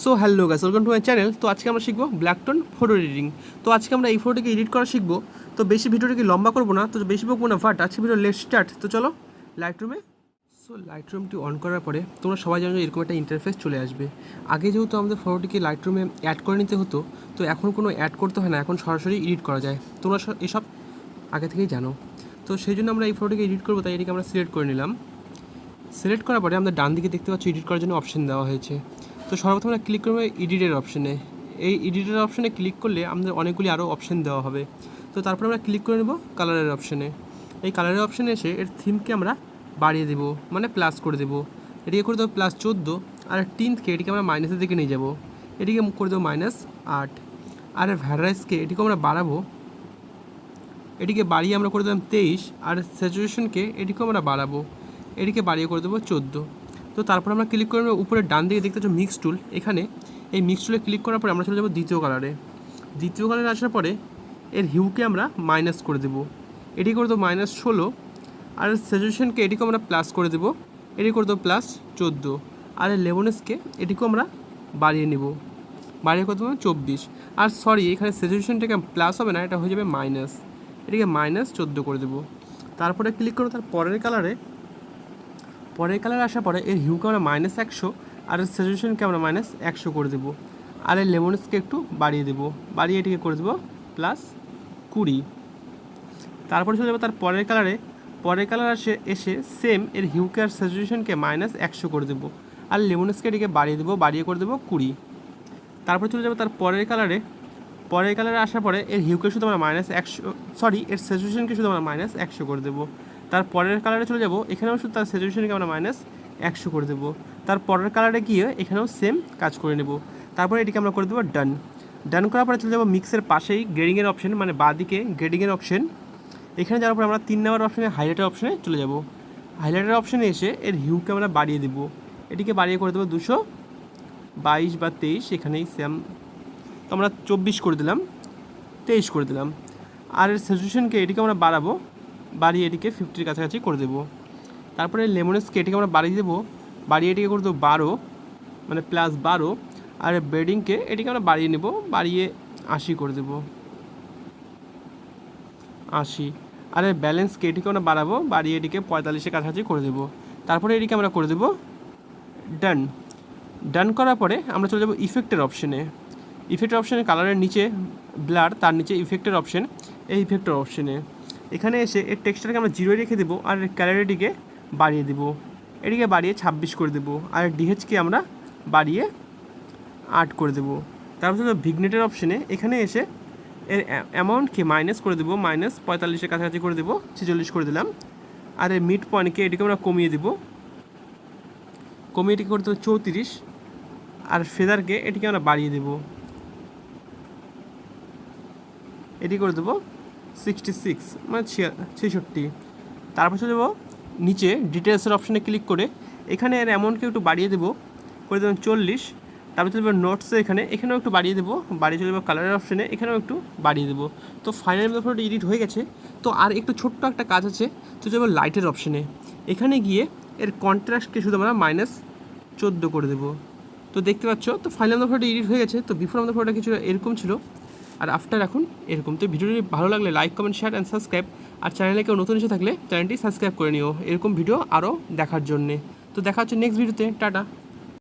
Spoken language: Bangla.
So hello guys, welcome to my channel. তো আজকে আমরা শিখবো ব্ল্যাকটোন ফটো এডিটিং। তো আজকে আমরা এই ফটোটিকে এডিট করা শিখবো। তো বেশি ভিডিওটিকে লম্বা করবো না, তো বেশি বকবো না, বাট আজকে ভিডিও লেট স্টার্ট। তো চলো লাইটরুমে। সো লাইটরুমটি অন করার পরে তোমরা সবাই জানো এরকম একটা ইন্টারফেস চলে আসবে। আগে যেহেতু আমাদের ফটোটিকে লাইটরুমে অ্যাড করে নিতে হতো, তো এখন কোনো অ্যাড করতে হয় না, এখন সরাসরি এডিট করা যায়। তোমরা এসব আগে থেকেই জানো। তো সেই জন্য আমরা এই ফটোটিকে এডিট করবো, তাই এটিকে আমরা সিলেক্ট করে নিলাম। সিলেক্ট করার পরে আমরা ডান দিকে দেখতে পাচ্ছি এডিট করার জন্য অপশন দেওয়া হয়েছে। তো সর্বপ্রথম আমরা ক্লিক করবো এডিটের অপশনে। এই এডিটের অপশনে ক্লিক করলে আমাদের অনেকগুলি আরও অপশন দেওয়া হবে। তো তারপর আমরা ক্লিক করে নেব কালারের অপশনে। এই কালারের অপশনে এসে এর থিমকে আমরা বাড়িয়ে দেবো, মানে প্লাস করে দেবো। এটিকে করে দেবো +14, আর টিন্থকে এটিকে আমরা মাইনাসের দিকে নিয়ে যাবো, এটিকে করে দেবো -8। আর ভ্যারাইসকে এটিকে আমরা বাড়াবো, এটিকে বাড়িয়ে আমরা করে দেবো 23। আর স্যাচুরেশনকে এটিকেও আমরা বাড়াবো, এটিকে বাড়িয়ে করে দেবো 14। তো তারপর আমরা ক্লিক করে উপরে ডান দিকে দেখতে পাচ্ছ মিক্স টুল। এখানে এই মিক্স টুলে ক্লিক করার পরে আমরা চলে যাবো দ্বিতীয় কালারে। দ্বিতীয় কালারে আসার পরে এর হিউকে আমরা মাইনাস করে দেবো, এটি করে দেবো -16। আর স্যাচুরেশনকে এটিকেও আমরা প্লাস করে দেবো, এটি করে দেবো +14। আর এর লেভেলনেসকে এটিকেও আমরা বাড়িয়ে নেব, বাড়িয়ে করে দেবো 24। আর সরি, এখানে স্যাচুরেশনটাকে প্লাস হবে না, এটা হয়ে যাবে মাইনাস, এটিকে -14 করে দেবো। তারপরে ক্লিক করবো তার পরের কালারে আসার পরে এর হিউকে আমরা -100, আর এর স্যাচুরেশনকে আমরা -100 করে দেবো। আর এর লেমনেসকে একটু বাড়িয়ে দেবো, বাড়িয়ে এটিকে করে দেবো +20। তারপরে চলে যাবো তার পরের কালার এসে সেম এর হিউকে আর স্যাচুরেশনকে -100 করে দেবো, আর লেমনেসকে এটিকে বাড়িয়ে দেবো, বাড়িয়ে করে দেবো 20। তারপরে চলে যাবো তার পরের কালারে আসার পরে এর হিউকে শুধু আমরা এর স্যাচুরেশনকে শুধু আমরা -100 করে দেবো। তার পরের কালারে চলে যাব, এখানেও শুধু তার স্যাচুরেশনকে আমরা -100 করে দেবো। তার পরের কালারে গিয়ে এখানেও সেম কাজ করে নেব। তারপরে এটিকে আমরা করে দেবো ডান করার পরে চলে যাবো মিক্সের পাশেই গ্রেডিংয়ের অপশন, মানে বাঁদিকে গ্রেডিংয়ের অপশন। এখানে যাওয়ার পর আমরা 3 নম্বর অপশনে হাইলাইটার অপশনে চলে যাব। হাইলাইটার অপশনে এসে এর হিউকে আমরা বাড়িয়ে দেবো, এটিকে বাড়িয়ে করে দেবো 222 বা 23, এখানেই সেম। তো আমরা 24 করে দিলাম, 23 করে দিলাম। আর এর স্যাচুরেশনকে এটিকে আমরা বাড়িয়ে এটিকে 50-র কাছাকাছি করে দেবো। তারপরে লেমনেসকে এটিকে আমরা বাড়িয়ে দেবো, বাড়িয়ে এটিকে করে দেবো 12, মানে +12। আর বেডিংকে এটিকে আমরা বাড়িয়ে নেব, বাড়িয়ে 80 করে দেবো, 80। আর এর ব্যালেন্সকে এটিকে আমরা বাড়াবো, বাড়িয়ে এটিকে 45-এর কাছাকাছি করে দেবো। তারপরে এটিকে আমরা করে দেবো ডান করার পরে আমরা চলে যাবো ইফেক্টের অপশনে। ইফেক্টের অপশানে কালারের নিচে ব্লার, তার নিচে ইফেক্টের অপশন। এই ইফেক্টের অপশনে এখানে এসে এর টেক্সচারকে আমরা 0 রেখে দেবো, আর এর ক্যালারিটিকে বাড়িয়ে দেবো, এটিকে বাড়িয়ে 26 করে দেবো। আর ডিএইচকে আমরা বাড়িয়ে 8 করে দেবো। তারপর ভিগনেটের অপশনে এখানে এসে এর অ্যামাউন্টকে মাইনাস করে দেবো, -45-এর কাছাকাছি করে দেবো, 46 করে দিলাম। আর এর মিড পয়েন্টকে এটিকে আমরা কমিয়ে দেবো, কমিয়ে এটিকে করে দেবো 34। আর ফেদারকে এটিকে আমরা বাড়িয়ে দেবো, এটি করে দেবো 66, মানে 66। তারপর চলে যাবো নিচে ডিটেলসের অপশানে ক্লিক করে এখানে এর অ্যামাউন্টকে একটু বাড়িয়ে দেবো, করে দেবেন 40। তারপর চলে যাবো নোটসে, এখানেও একটু বাড়িয়ে দেবো, বাড়িয়ে চলে যাবো কালারের অপশানে, এখানেও একটু বাড়িয়ে দেবো। তো ফাইনালি ফটোটি এডিট হয়ে গেছে। তো আর একটু ছোট্ট একটা কাজ আছে, তো যাবো লাইটের অপশানে। এখানে গিয়ে এর কন্ট্রাস্টকে শুধু আমরা -14 করে দেবো। তো দেখতে পাচ্ছ, তো ফাইনালি ফটোটি এডিট হয়ে গেছে। তো বিফোর আমাদের ফটোটা কিছু এরকম ছিল, আর আফটার এখন এরকম। তো ভিডিওটি ভালো লাগলে like, comment, share and subscribe. আর চ্যানেলে কেউ নতুন এসে থাকলে চ্যানেলটি সাবস্ক্রাইব করে নিও এরকম ভিডিও আরও দেখার জন্যে। তো দেখা হচ্ছে নেক্সট ভিডিওতে। টাটা।